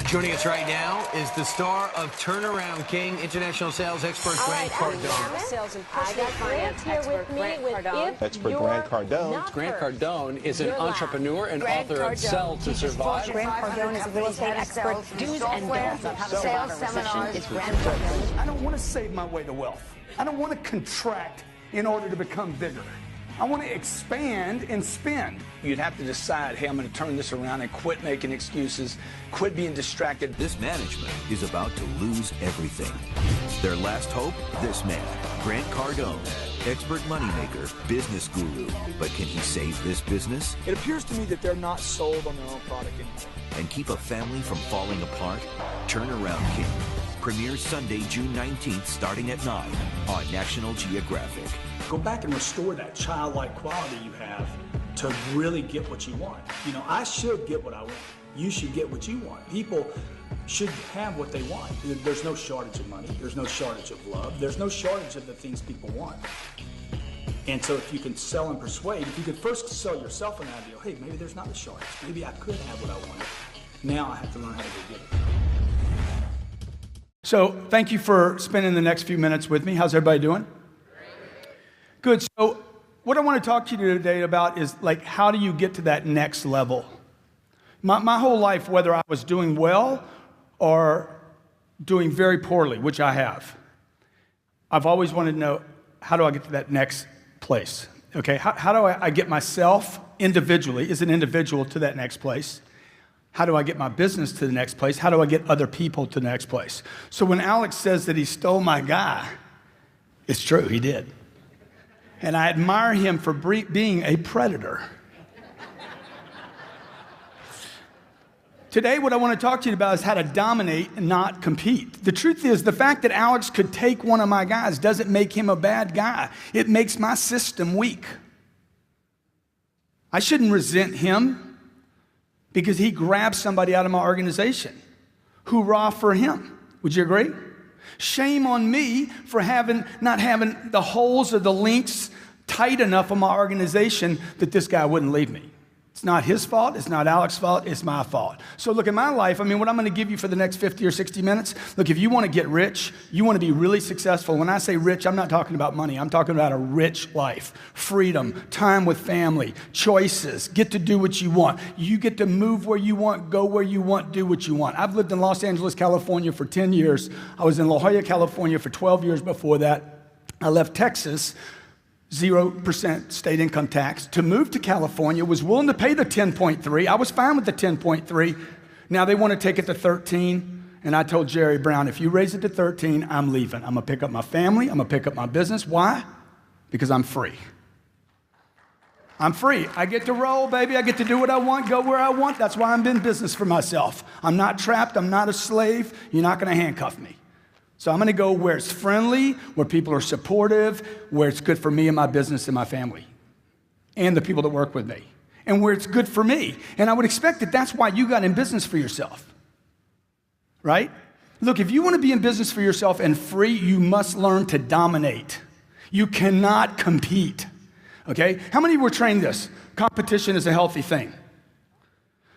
Joining us right now is the star of Turnaround King, international sales expert Grant Cardona. Sales and personal finance expert Grant Cardona. Expert Grant Cardona. Grant Cardona is an entrepreneur and author of Sell to Survive. Grant Cardona is a real estate expert. Do's and don'ts of how to survive a recession. It's Grant Cardona. I don't want to save my way to wealth. I don't want to contract in order to become bigger. I want to expand and spend. You'd have to decide, hey, I'm going to turn this around and quit making excuses, quit being distracted. This management is about to lose everything. Their last hope, this man, Grant Cardone, expert moneymaker, business guru. But can he save this business? It appears to me that they're not sold on their own product anymore. And keep a family from falling apart? Turnaround King. Premieres Sunday, June 19th, starting at 9 on National Geographic. Go back and restore that childlike quality you have to really get what you want. You know, I should get what I want. You should get what you want. People should have what they want. There's no shortage of money. There's no shortage of love. There's no shortage of the things people want. And so if you can sell and persuade, if you could first sell yourself an ideal, hey, maybe there's not a shortage. Maybe I could have what I wanted. Now I have to learn how to go get it. So thank you for spending the next few minutes with me. How's everybody doing? Good. So what I want to talk to you today about is, like, how do you get to that next level? My whole life, whether I was doing well or doing very poorly, which I have, I've always wanted to know, how do I get to that next place? Okay, how do I get myself individually, as an individual, to that next place? How do I get my business to the next place? How do I get other people to the next place? So when Alex says that he stole my guy, it's true, he did. And I admire him for being a predator. Today, what I want to talk to you about is how to dominate and not compete. The truth is, the fact that Alex could take one of my guys doesn't make him a bad guy. It makes my system weak. I shouldn't resent him because he grabbed somebody out of my organization. Hoorah for him. Would you agree? Shame on me for not having the holes or the links tight enough on my organization that this guy wouldn't leave me. It's not his fault. It's not Alex's fault. It's my fault. So look, in my life, I mean, what I'm going to give you for the next 50 or 60 minutes, look, if you want to get rich, you want to be really successful. When I say rich, I'm not talking about money. I'm talking about a rich life, freedom, time with family, choices, get to do what you want. You get to move where you want, go where you want, do what you want. I've lived in Los Angeles, California for 10 years. I was in La Jolla, California for 12 years before that. I left Texas, 0% state income tax, to move to California, was willing to pay the 10.3. I was fine with the 10.3. Now they want to take it to 13. And I told Jerry Brown, if you raise it to 13, I'm leaving. I'm going to pick up my family. I'm going to pick up my business. Why? Because I'm free. I'm free. I get to roll, baby. I get to do what I want, go where I want. That's why I'm in business for myself. I'm not trapped. I'm not a slave. You're not going to handcuff me. So I'm going to go where it's friendly, where people are supportive, where it's good for me and my business and my family and the people that work with me, and where it's good for me. And I would expect that that's why you got in business for yourself, right? Look, if you want to be in business for yourself and free, you must learn to dominate. You cannot compete, okay? How many were trained this? Competition is a healthy thing.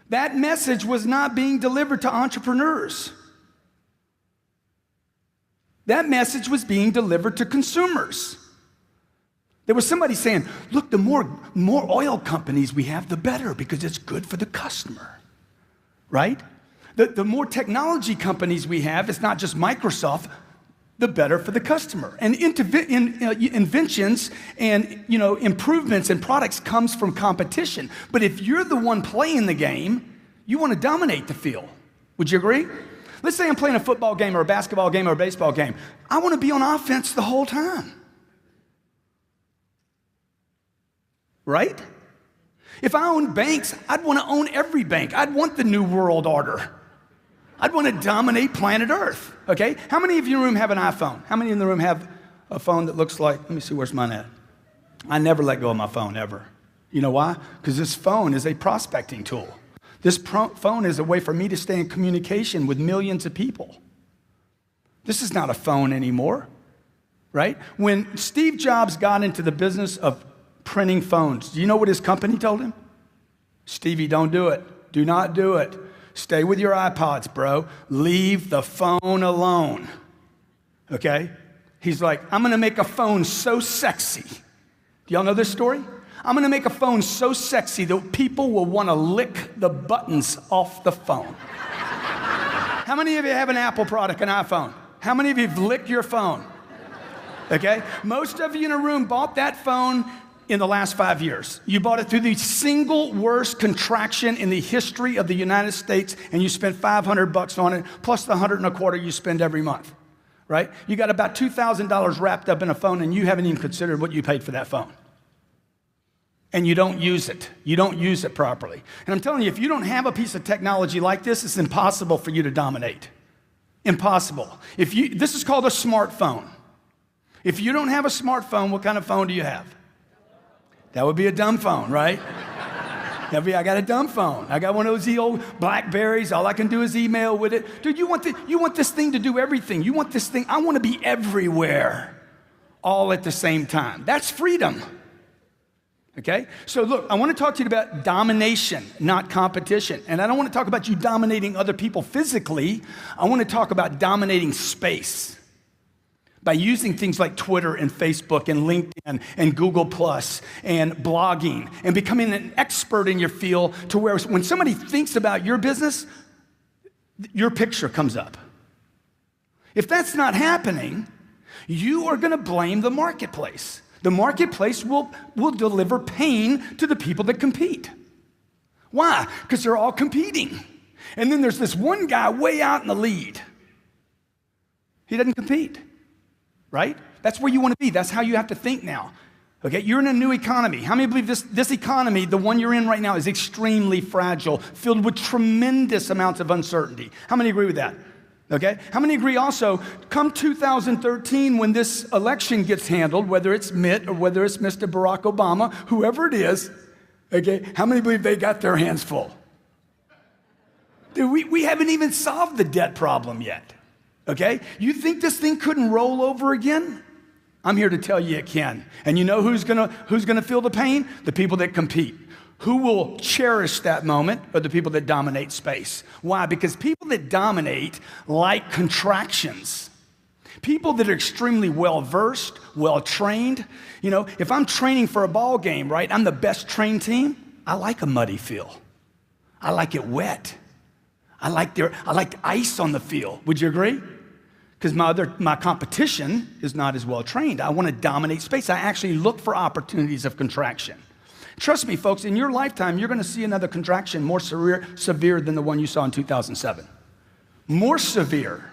That message was not being delivered to entrepreneurs. That message was being delivered to consumers. There was somebody saying, look, the more oil companies we have, the better, because it's good for the customer, right? The more technology companies we have, it's not just Microsoft, the better for the customer. And inventions and improvements in products comes from competition. But if you're the one playing the game, you want to dominate the field. Would you agree? Let's say I'm playing a football game or a basketball game or a baseball game. I want to be on offense the whole time. Right? If I owned banks, I'd want to own every bank. I'd want the New World Order. I'd want to dominate planet Earth. Okay? How many of you in the room have an iPhone? How many in the room have a phone that looks like, let me see, where's mine at? I never let go of my phone, ever. You know why? Because this phone is a prospecting tool. This phone is a way for me to stay in communication with millions of people. This is not a phone anymore, right? When Steve Jobs got into the business of printing phones, do you know what his company told him? Stevie, don't do it. Do not do it. stay with your iPods, bro. Leave the phone alone. Okay? He's like, I'm going to make a phone so sexy. Do y'all know this story? I'm going to make a phone so sexy that people will want to lick the buttons off the phone. How many of you have an Apple product, an iPhone? How many of you have licked your phone? Okay? Most of you in a room bought that phone in the last 5 years. You bought it through the single worst contraction in the history of the United States, and you spent $500 on it, plus the $125 you spend every month, right? You got about $2,000 wrapped up in a phone, and you haven't even considered what you paid for that phone. And you don't use it. You don't use it properly. And I'm telling you, if you don't have a piece of technology like this, it's impossible for you to dominate. Impossible. This is called a smartphone. If you don't have a smartphone, what kind of phone do you have? That would be a dumb phone, right? I got a dumb phone. I got one of those old Blackberries. All I can do is email with it. Dude, you want this thing to do everything. You want this thing, I want to be everywhere all at the same time. That's freedom. Okay? So look, I want to talk to you about domination, not competition. And I don't want to talk about you dominating other people physically. I want to talk about dominating space by using things like Twitter and Facebook and LinkedIn and Google Plus and blogging and becoming an expert in your field to where when somebody thinks about your business, your picture comes up. If that's not happening, you are going to blame the marketplace. The marketplace will deliver pain to the people that compete. Why? Because they're all competing. And then there's this one guy way out in the lead. He doesn't compete, right? That's where you want to be. That's how you have to think now. Okay, you're in a new economy. How many believe this economy, the one you're in right now, is extremely fragile, filled with tremendous amounts of uncertainty? How many agree with that? Okay? How many agree also, come 2013, when this election gets handled, whether it's Mitt or whether it's Mr. Barack Obama, whoever it is, okay, how many believe they got their hands full? Dude, we haven't even solved the debt problem yet, okay? You think this thing couldn't roll over again? I'm here to tell you it can. And you know who's gonna feel the pain? The people that compete. Who will cherish that moment are the people that dominate space. Why? Because people that dominate like contractions. People that are extremely well-versed, well-trained. You know, if I'm training for a ball game, right, I'm the best trained team, I like a muddy field. I like it wet. I like the ice on the field. Would you agree? Because my competition is not as well-trained. I want to dominate space. I actually look for opportunities of contraction. Trust me, folks, in your lifetime, you're going to see another contraction more severe than the one you saw in 2007. More severe.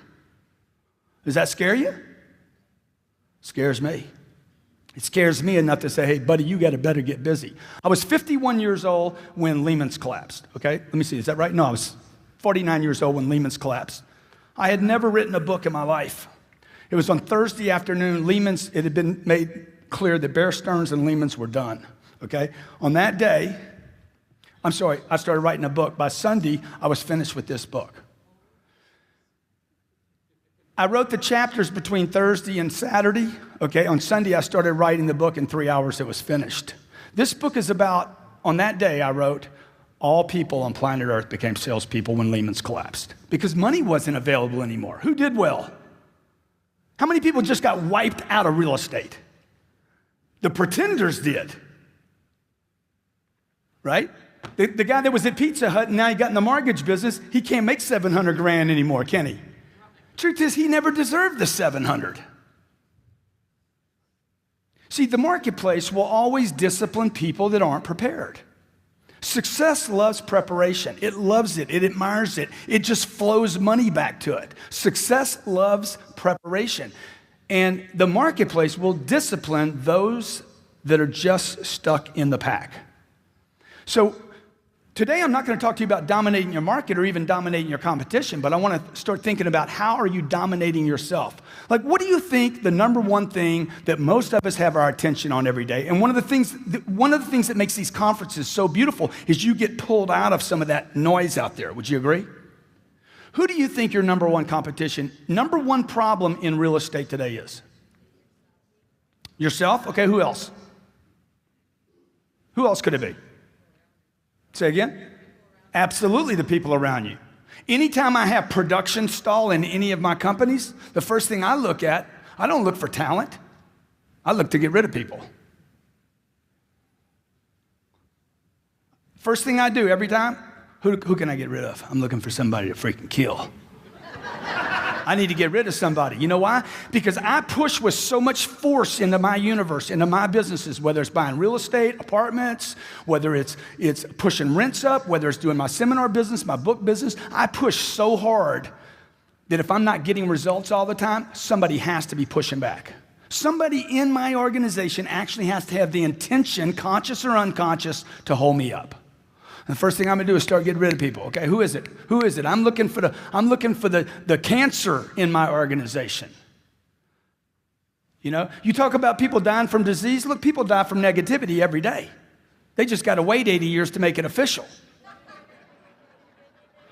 Does that scare you? Scares me. It scares me enough to say, hey, buddy, you got to better get busy. I was 51 years old when Lehman's collapsed, okay? Let me see, is that right? No, I was 49 years old when Lehman's collapsed. I had never written a book in my life. It was on Thursday afternoon. It had been made clear that Bear Stearns and Lehman's were done. Okay? On that day, I started writing a book. By Sunday, I was finished with this book. I wrote the chapters between Thursday and Saturday. Okay? On Sunday, I started writing the book. In 3 hours, it was finished. This book is about, on that day, I wrote, all people on planet Earth became salespeople when Lehman's collapsed. Because money wasn't available anymore. Who did well? How many people just got wiped out of real estate? The pretenders did. Right? The guy that was at Pizza Hut and now he got in the mortgage business, he can't make $700,000 anymore, can he? Truth is, he never deserved the 700. See, the marketplace will always discipline people that aren't prepared. Success loves preparation. It loves it. It admires it. It just flows money back to it. Success loves preparation. And the marketplace will discipline those that are just stuck in the pack. So today I'm not going to talk to you about dominating your market or even dominating your competition, but I want to start thinking about how are you dominating yourself? Like, what do you think the number one thing that most of us have our attention on every day? And one of the things that makes these conferences so beautiful is you get pulled out of some of that noise out there. Would you agree? Who do you think your number one competition, number one problem in real estate today is? Yourself? Okay, who else? Who else could it be? Say again? Absolutely the people around you. Anytime I have production stall in any of my companies, the first thing I look at, I don't look for talent. I look to get rid of people. First thing I do every time, who can I get rid of? I'm looking for somebody to freaking kill. I need to get rid of somebody. You know why? Because I push with so much force into my universe, into my businesses, whether it's buying real estate, apartments, whether it's pushing rents up, whether it's doing my seminar business, my book business. I push so hard that if I'm not getting results all the time, somebody has to be pushing back. Somebody in my organization actually has to have the intention, conscious or unconscious, to hold me up. The first thing I'm gonna do is start getting rid of people. Okay, who is it? Who is it? I'm looking for the cancer in my organization. You know, you talk about people dying from disease. Look, people die from negativity every day. They just got to wait 80 years to make it official.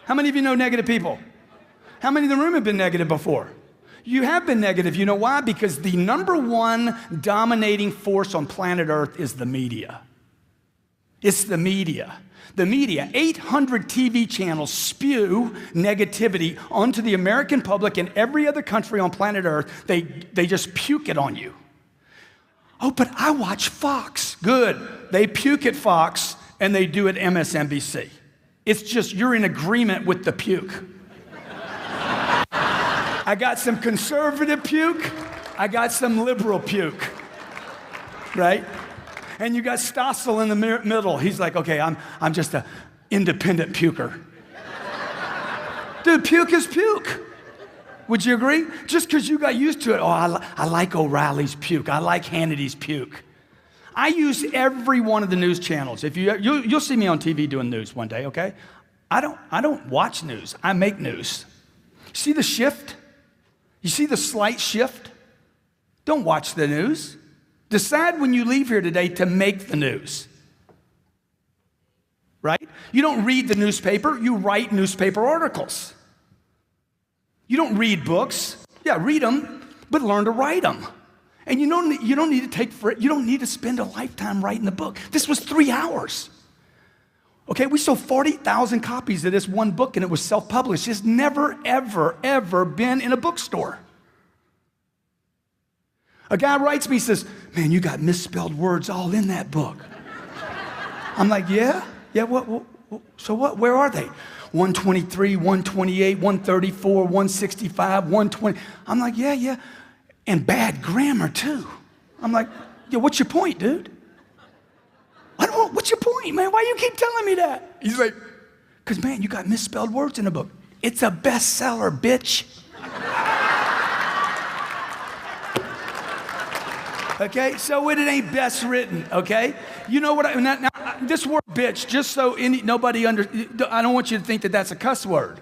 How many of you know negative people? How many in the room have been negative before? You have been negative. You know why? Because the number one dominating force on planet Earth is the media. It's the media. The media, 800 TV channels spew negativity onto the American public and every other country on planet Earth. They just puke it on you. Oh, but I watch Fox. Good. They puke at Fox and they do at MSNBC. It's just you're in agreement with the puke. I got some conservative puke. I got some liberal puke. Right? And you got Stossel in the middle. He's like, okay, I'm just an independent puker. Dude, puke is puke. Would you agree? Just because you got used to it. Oh, I like O'Reilly's puke. I like Hannity's puke. I use every one of the news channels. If you'll see me on TV doing news one day, okay? I don't watch news. I make news. See the shift? You see the slight shift? Don't watch the news. Decide when you leave here today to make the news. Right? You don't read the newspaper, you write newspaper articles. You don't read books. Yeah, read them, but learn to write them. And you don't need to spend a lifetime writing a book. This was 3 hours. Okay, we sold 40,000 copies of this one book and it was self-published. It's never, ever, ever been in a bookstore. A guy writes me, says, man, you got misspelled words all in that book. I'm like, yeah? So what? Where are they? 123, 128, 134, 165, 120. I'm like, yeah. And bad grammar, too. I'm like, yeah, what's your point, dude? What's your point, man? Why you keep telling me that? He's like, because, man, you got misspelled words in the book. It's a bestseller, bitch. Okay, so it ain't best written, okay? You know what, now, this word bitch, just so nobody I don't want you to think that that's a cuss word.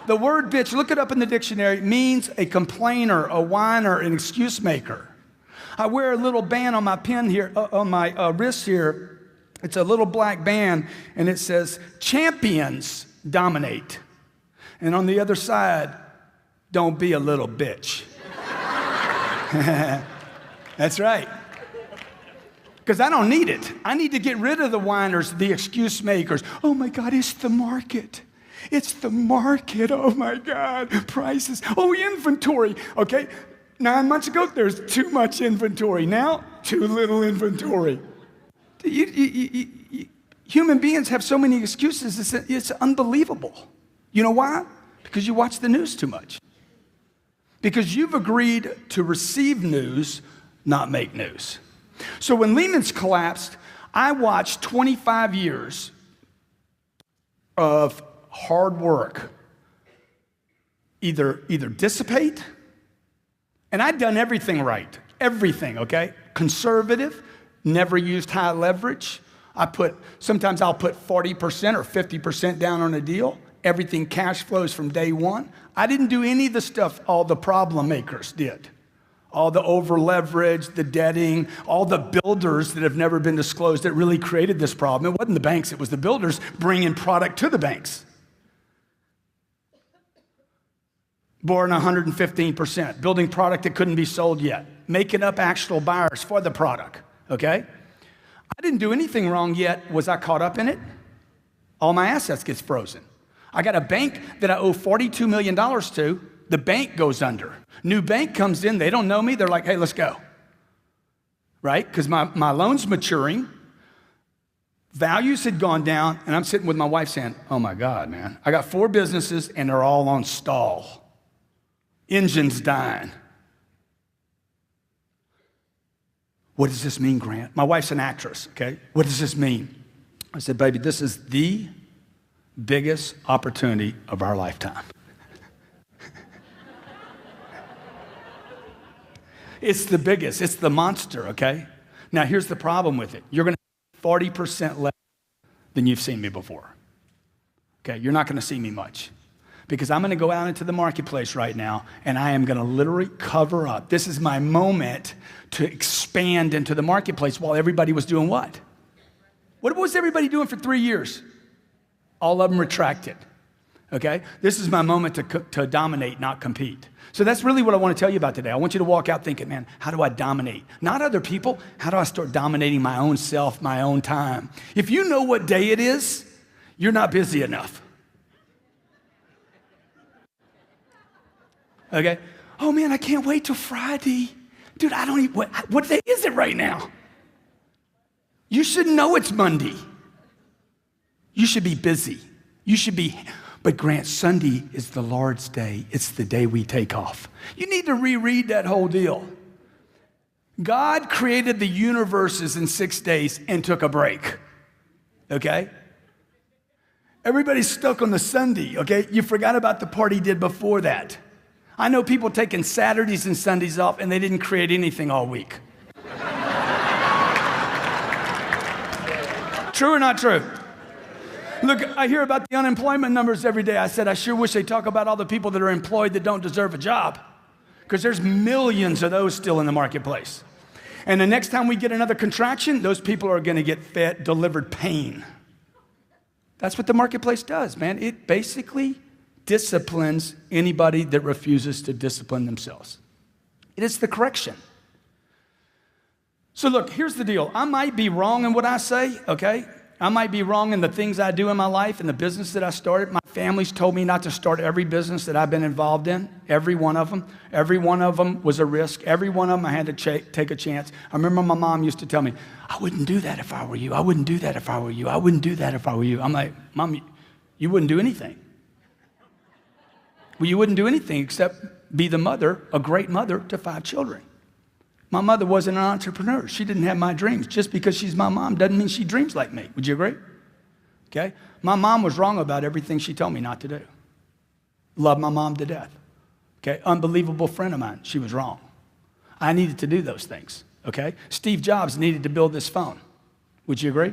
The word bitch, look it up in the dictionary, means a complainer, a whiner, an excuse maker. I wear a little band on my pin here, on my wrist here. It's a little black band, and it says, champions dominate. And on the other side, don't be a little bitch. That's right. Because I don't need it. I need to get rid of the whiners, the excuse makers. Oh my God, it's the market. It's the market. Oh my God, prices. Oh, inventory. Okay, 9 months ago, there's too much inventory. Now, too little inventory. Human beings have so many excuses, it's unbelievable. You know why? Because you watch the news too much. Because you've agreed to receive news, not make news. So when Lehman's collapsed, I watched 25 years of hard work either dissipate, and I'd done everything right. Everything, okay? Conservative, never used high leverage. Sometimes I'll put 40% or 50% down on a deal. Everything cash flows from day one. I didn't do any of the stuff all the problem makers did. All the over leverage, the debting, all the builders that have never been disclosed that really created this problem. It wasn't the banks, it was the builders bringing product to the banks. Borrowing 115%, building product that couldn't be sold yet, making up actual buyers for the product, okay? I didn't do anything wrong yet. Was I caught up in it? All my assets gets frozen. I got a bank that I owe $42 million to. The bank goes under. New bank comes in. They don't know me. They're like, hey, let's go. Right? Because my loan's maturing. Values had gone down. And I'm sitting with my wife saying, oh, my God, man. I got 4 businesses, and they're all on stall. Engine's dying. What does this mean, Grant? My wife's an actress, okay? What does this mean? I said, baby, this is the biggest opportunity of our lifetime. It's the biggest. It's the monster, okay? Now, here's the problem with it. You're going to 40% less than you've seen me before. Okay? You're not going to see me much. Because I'm going to go out into the marketplace right now, and I am going to literally cover up. This is my moment to expand into the marketplace while everybody was doing what? What was everybody doing for 3 years? All of them retracted. Okay? This is my moment to dominate, not compete. So that's really what I want to tell you about today. I want you to walk out thinking, man, how do I dominate? Not other people. How do I start dominating my own self, my own time? If you know what day it is, you're not busy enough. Okay? Oh, man, I can't wait till Friday. Dude, I don't even, what day is it right now? You should know it's Monday. You should be busy. You should be, but Grant, Sunday is the Lord's day. It's the day we take off. You need to reread that whole deal. God created the universes in 6 days and took a break. Okay? Everybody's stuck on the Sunday, okay? You forgot about the part he did before that. I know people taking Saturdays and Sundays off and they didn't create anything all week. True or not true? Look, I hear about the unemployment numbers every day. I said, I sure wish they talk about all the people that are employed that don't deserve a job. Because there's millions of those still in the marketplace. And the next time we get another contraction, those people are going to get delivered pain. That's what the marketplace does, man. It basically disciplines anybody that refuses to discipline themselves. It is the correction. So look, here's the deal. I might be wrong in what I say, okay? I might be wrong in the things I do in my life and the business that I started. My family's told me not to start every business that I've been involved in, every one of them. Every one of them was a risk. Every one of them I had to take a chance. I remember my mom used to tell me, I wouldn't do that if I were you. I wouldn't do that if I were you. I wouldn't do that if I were you. I'm like, Mom, you wouldn't do anything. Well, you wouldn't do anything except be the mother, a great mother to 5 children. My mother wasn't an entrepreneur. She didn't have my dreams. Just because she's my mom doesn't mean she dreams like me. Would you agree? Okay? My mom was wrong about everything she told me not to do. Love my mom to death. Okay? Unbelievable friend of mine. She was wrong. I needed to do those things. Okay? Steve Jobs needed to build this phone. Would you agree?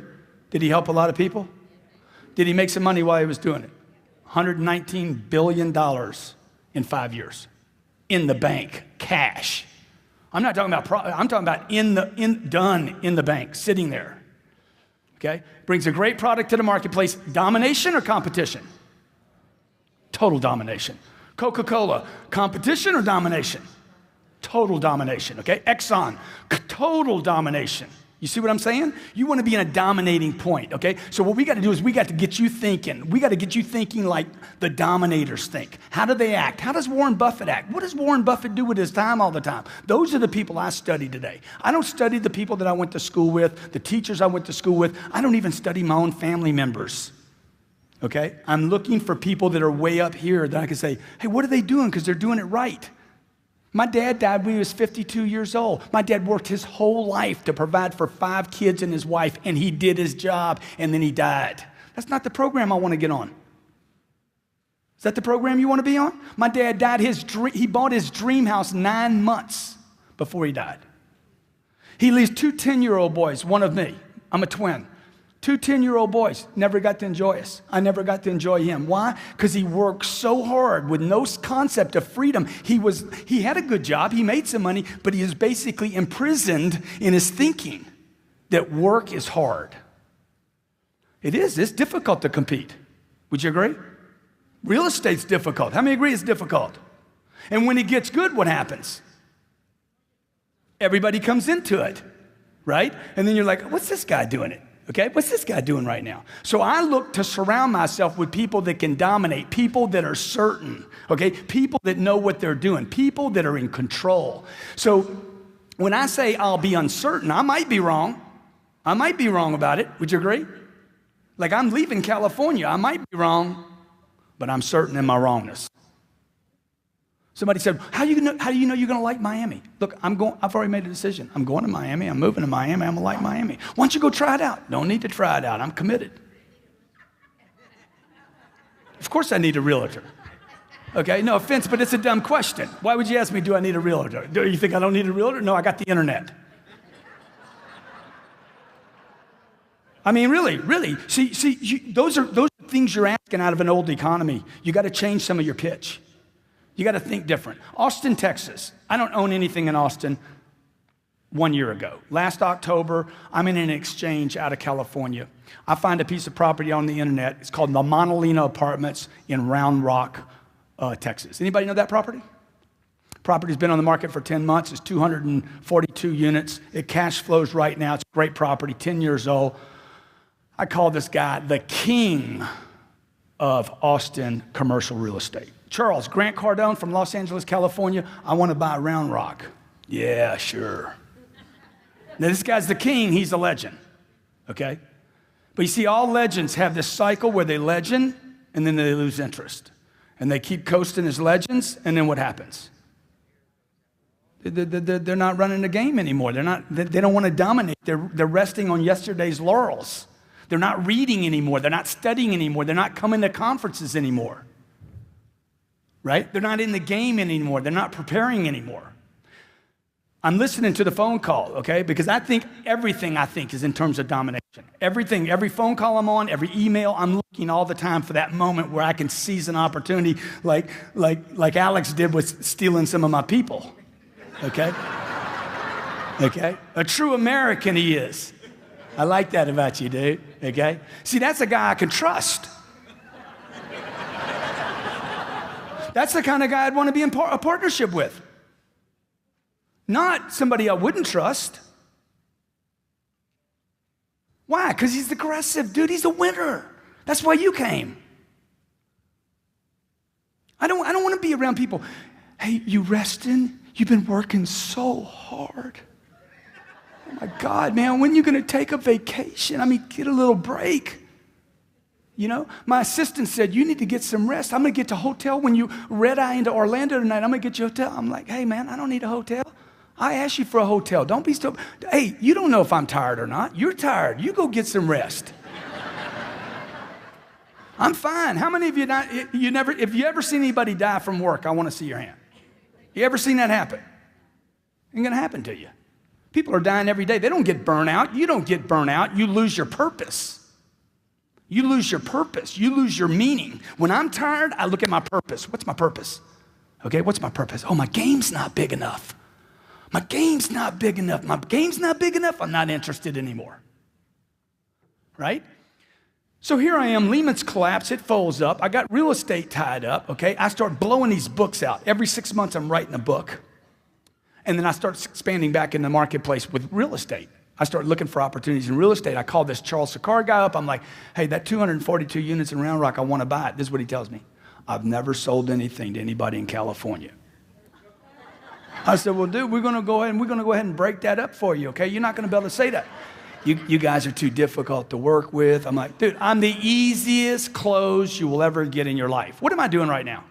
Did he help a lot of people? Did he make some money while he was doing it? $119 billion in 5 years. In the bank. Cash. I'm not talking about, I'm talking about done in the bank, sitting there. Okay? Brings a great product to the marketplace. Domination or competition? Total domination. Coca-Cola, competition or domination? Total domination, okay? Exxon, total domination. You see what I'm saying? You want to be in a dominating point, okay? So what we got to do is we got to get you thinking. We got to get you thinking like the dominators think. How do they act? How does Warren Buffett act? What does Warren Buffett do with his time all the time? Those are the people I study today. I don't study the people that I went to school with, the teachers I went to school with. I don't even study my own family members, okay? I'm looking for people that are way up here that I can say, hey, what are they doing? Because they're doing it right. My dad died when he was 52 years old. My dad worked his whole life to provide for 5 kids and his wife, and he did his job, and then he died. That's not the program I want to get on. Is that the program you want to be on? My dad died, he bought his dream house 9 months before he died. He leaves 2 10-year-old boys, one of me. I'm a twin. 2 10-year-old boys, never got to enjoy us. I never got to enjoy him. Why? Because he worked so hard with no concept of freedom. He had a good job, he made some money, but he is basically imprisoned in his thinking that work is hard. It is, it's difficult to compete. Would you agree? Real estate's difficult. How many agree it's difficult? And when it gets good, what happens? Everybody comes into it, right? And then you're like, what's this guy doing it? Okay, what's this guy doing right now? So I look to surround myself with people that can dominate, people that are certain, okay? People that know what they're doing, people that are in control. So when I say I'll be uncertain, I might be wrong. I might be wrong about it. Would you agree? Like I'm leaving California. I might be wrong, but I'm certain in my wrongness. Somebody said, how do you know you're going to like Miami? Look, I've already made a decision. I'm going to Miami. I'm moving to Miami. I'm going to like Miami. Why don't you go try it out? Don't need to try it out. I'm committed. Of course I need a realtor. Okay, no offense, but it's a dumb question. Why would you ask me, do I need a realtor? Do you think I don't need a realtor? No, I got the internet. I mean, really. See, those are things you're asking out of an old economy. You got to change some of your pitch. You got to think different. Austin, Texas. I don't own anything in Austin 1 year ago. Last October, I'm in an exchange out of California. I find a piece of property on the internet. It's called the Monolino Apartments in Round Rock, Texas. Anybody know that property? Property's been on the market for 10 months. It's 242 units. It cash flows right now. It's a great property, 10 years old. I call this guy the king of Austin commercial real estate. Charles, Grant Cardone from Los Angeles, California. I want to buy Round Rock. Yeah, sure. Now, this guy's the king. He's a legend, okay? But you see, all legends have this cycle where they legend, and then they lose interest. And they keep coasting as legends, and then what happens? They're not running the game anymore. They don't want to dominate. They're resting on yesterday's laurels. They're not reading anymore. They're not studying anymore. They're not coming to conferences anymore. Right? They're not in the game anymore. They're not preparing anymore. I'm listening to the phone call, okay? Because I think everything is in terms of domination. Everything, every phone call I'm on, every email, I'm looking all the time for that moment where I can seize an opportunity like Alex did with stealing some of my people, okay? Okay? A true American he is. I like that about you, dude, okay? See, that's a guy I can trust. That's the kind of guy I'd want to be in a partnership with. Not somebody I wouldn't trust. Why? Because he's aggressive, dude. He's a winner. That's why you came. I don't want to be around people. Hey, you resting? You've been working so hard. Oh my God, man, when are you going to take a vacation? I mean, get a little break. You know, my assistant said, you need to get some rest. I'm going to get to a hotel when you red-eye into Orlando tonight. I'm going to get you a hotel. I'm like, hey, man, I don't need a hotel. I asked you for a hotel. Don't be stupid. Hey, you don't know if I'm tired or not. You're tired. You go get some rest. I'm fine. How many of you not, if you ever seen anybody die from work, I want to see your hand. You ever seen that happen? Ain't going to happen to you. People are dying every day. They don't get burnout. You don't get burnout. You lose your purpose. You lose your purpose. You lose your meaning. When I'm tired, I look at my purpose. What's my purpose? Okay, what's my purpose? Oh, my game's not big enough. My game's not big enough. My game's not big enough. I'm not interested anymore. Right? So here I am. Lehman's collapsed. It folds up. I got real estate tied up. Okay, I start blowing these books out. Every 6 months, I'm writing a book. And then I start expanding back in the marketplace with real estate. I start looking for opportunities in real estate. I call this Charles Sakar guy up. I'm like, hey, that 242 units in Round Rock, I want to buy it. This is what he tells me. I've never sold anything to anybody in California. I said, well, dude, we're going to go ahead and break that up for you, okay? You're not going to be able to say that. You guys are too difficult to work with. I'm like, dude, I'm the easiest close you will ever get in your life. What am I doing right now?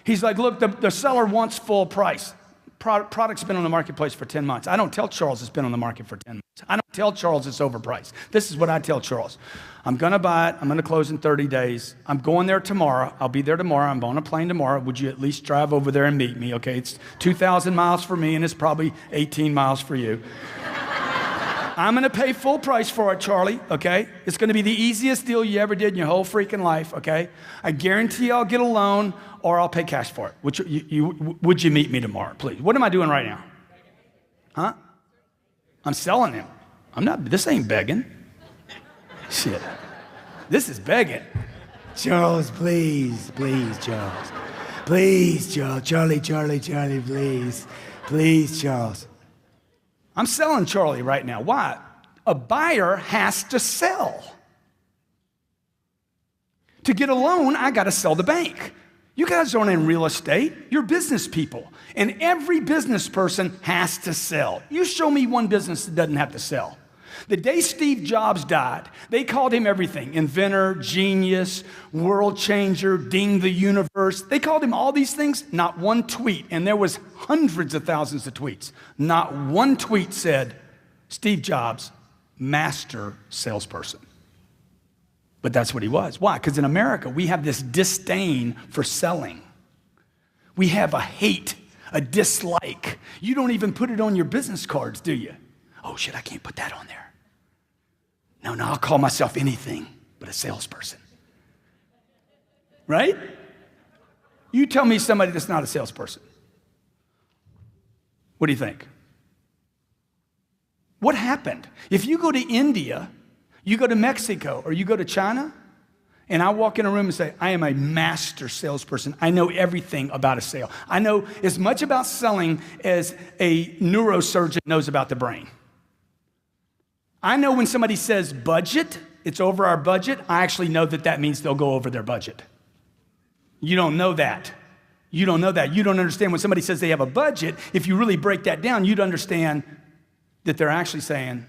He's like, look, the seller wants full price. Product's been on the marketplace for 10 months. I don't tell Charles it's been on the market for 10 months. I don't tell Charles it's overpriced. This is what I tell Charles. I'm going to buy it. I'm going to close in 30 days. I'm going there tomorrow. I'll be there tomorrow. I'm on a plane tomorrow. Would you at least drive over there and meet me? Okay, it's 2,000 miles for me, and it's probably 18 miles for you. I'm going to pay full price for it, Charlie, okay? It's going to be the easiest deal you ever did in your whole freaking life, okay? I guarantee I'll get a loan or I'll pay cash for it. Would you meet me tomorrow, please? What am I doing right now? Huh? I'm selling him. This ain't begging. Shit. This is begging. Charles, please, Charles. Please, Charles. Charlie, please. Please, Charles. I'm selling Charlie right now. Why? A buyer has to sell. To get a loan, I got to sell the bank. You guys aren't in real estate. You're business people. And every business person has to sell. You show me one business that doesn't have to sell. The day Steve Jobs died, they called him everything. Inventor, genius, world changer, ding the universe. They called him all these things. Not one tweet, and there was hundreds of thousands of tweets. Not one tweet said, Steve Jobs, master salesperson. But that's what he was. Why? Because in America, we have this disdain for selling. We have a hate, a dislike. You don't even put it on your business cards, do you? Oh, shit, I can't put that on there. No, I'll call myself anything but a salesperson. Right? You tell me somebody that's not a salesperson. What do you think? What happened? If you go to India, you go to Mexico, or you go to China, and I walk in a room and say, I am a master salesperson. I know everything about a sale. I know as much about selling as a neurosurgeon knows about the brain. I know when somebody says budget, it's over our budget, I actually know that that means they'll go over their budget. You don't know that. You don't know that. You don't understand when somebody says they have a budget. If you really break that down, you'd understand that they're actually saying,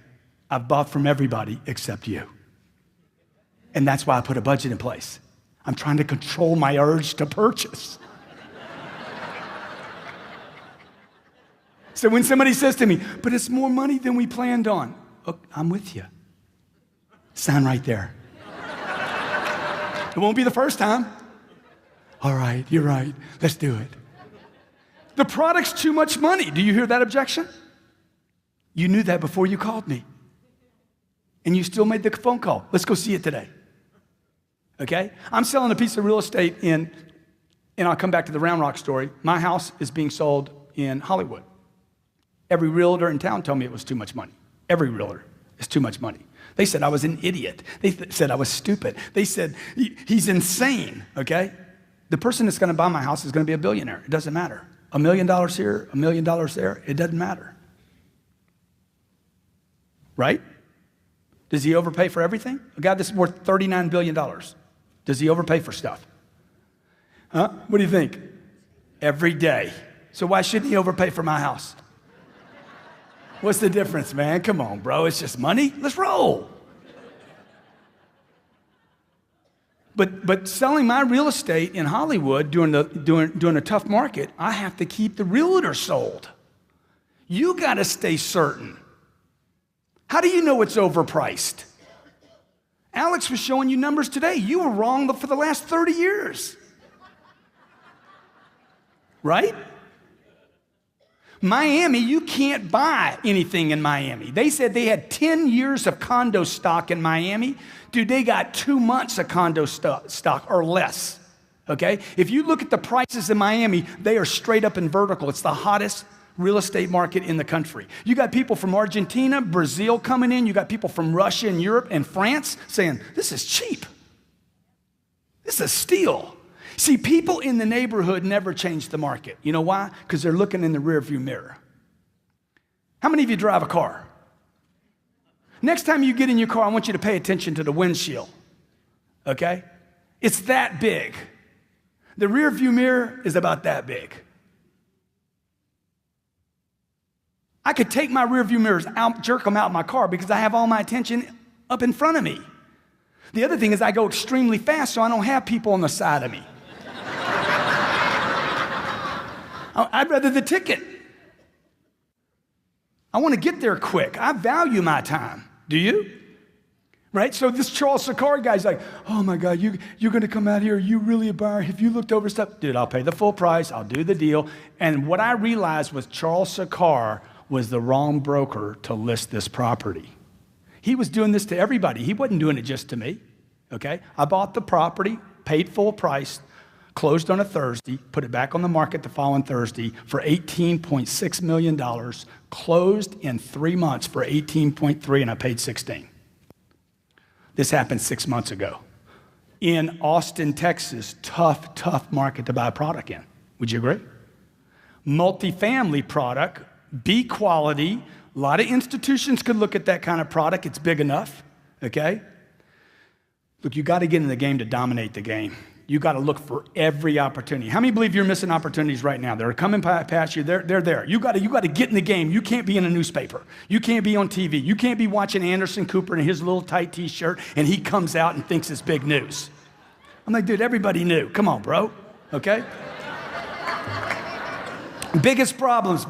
I've bought from everybody except you. And that's why I put a budget in place. I'm trying to control my urge to purchase. So when somebody says to me, but it's more money than we planned on. Oh, I'm with you. Sign right there. It won't be the first time. All right, you're right. Let's do it. The product's too much money. Do you hear that objection? You knew that before you called me. And you still made the phone call. Let's go see it today. Okay? I'm selling a piece of real estate and I'll come back to the Round Rock story. My house is being sold in Hollywood. Every realtor in town told me it was too much money. Every realtor, it's too much money. They said I was an idiot. They said I was stupid. They said he's insane, okay? The person that's going to buy my house is going to be a billionaire. It doesn't matter. $1 million here, $1 million there, it doesn't matter. Right? Does he overpay for everything? A guy that's worth $39 billion. Does he overpay for stuff? Huh? What do you think? Every day. So why shouldn't he overpay for my house? What's the difference, man? Come on, bro. It's just money. Let's roll. But selling my real estate in Hollywood during a tough market, I have to keep the realtor sold. You got to stay certain. How do you know it's overpriced? Alex was showing you numbers today. You were wrong for the last 30 years. Right? Miami, you can't buy anything in Miami. They said they had 10 years of condo stock in Miami. Dude, they got 2 months of condo stock or less. Okay? If you look at the prices in Miami, they are straight up and vertical. It's the hottest real estate market in the country. You got people from Argentina, Brazil coming in. You got people from Russia and Europe and France saying, this is cheap. This is a steal. See, people in the neighborhood never change the market. You know why? Because they're looking in the rearview mirror. How many of you drive a car? Next time you get in your car, I want you to pay attention to the windshield. Okay? It's that big. The rearview mirror is about that big. I could take my rearview mirrors out, jerk them out of my car because I have all my attention up in front of me. The other thing is I go extremely fast, so I don't have people on the side of me. I'd rather the ticket. I want to get there quick. I value my time. Do you? Right? So this Charles Sakar guy's like, oh my God, you're going to come out here. You really a buyer? Have you looked over stuff? Dude, I'll pay the full price. I'll do the deal. And what I realized was Charles Sakar was the wrong broker to list this property. He was doing this to everybody. He wasn't doing it just to me. Okay? I bought the property, paid full price, closed on a Thursday, put it back on the market the following Thursday for $18.6 million, closed in 3 months for 18.3, and I paid 16. This happened 6 months ago. In Austin, Texas, tough market to buy a product in. Would you agree? Multifamily product, B quality, A lot of institutions could look at that kind of product. It's big enough, okay? Look, you got to get in the game to dominate the game. You got to look for every opportunity. How many believe you're missing opportunities right now? They're coming past you. They're there. You got to get in the game. You can't be in a newspaper. You can't be on TV. You can't be watching Anderson Cooper in his little tight T-shirt, and he comes out and thinks it's big news. I'm like, dude, everybody knew. Come on, bro. Okay? Biggest problems,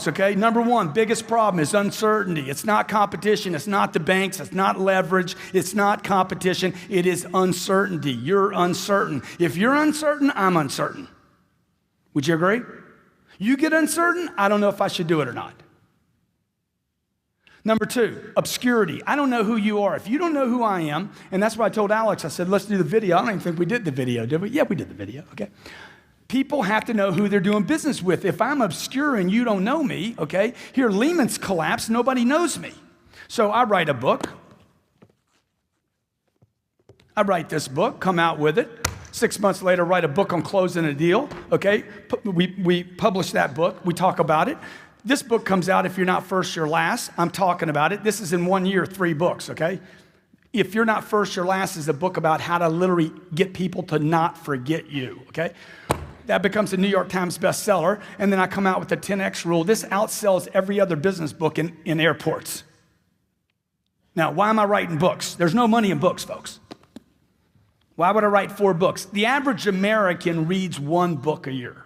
okay? Number one, biggest problem is uncertainty. It's not competition. It's not the banks. It's not leverage. It's not competition. It is uncertainty. You're uncertain. If you're uncertain, I'm uncertain. Would you agree? You get uncertain, I don't know if I should do it or not. Number two, obscurity. I don't know who you are. If you don't know who I am, and that's what I told Alex, I said, let's do the video. I don't even think we did the video, did we? Yeah, we did the video, okay? People have to know who they're doing business with. If I'm obscure and you don't know me, okay, here Lehman's collapsed, nobody knows me. So I write a book. I write this book, come out with it. 6 months later, write a book on closing a deal, okay? We publish that book. We talk about it. This book comes out, if you're not first, you're last. I'm talking about it. This is in 1 year, 3 books, okay? If you're not first, you're last is a book about how to literally get people to not forget you, okay? That becomes a New York Times bestseller, and then I come out with the 10X rule. This outsells every other business book in airports. Now, why am I writing books? There's no money in books, folks. Why would I write 4 books? The average American reads 1 book a year.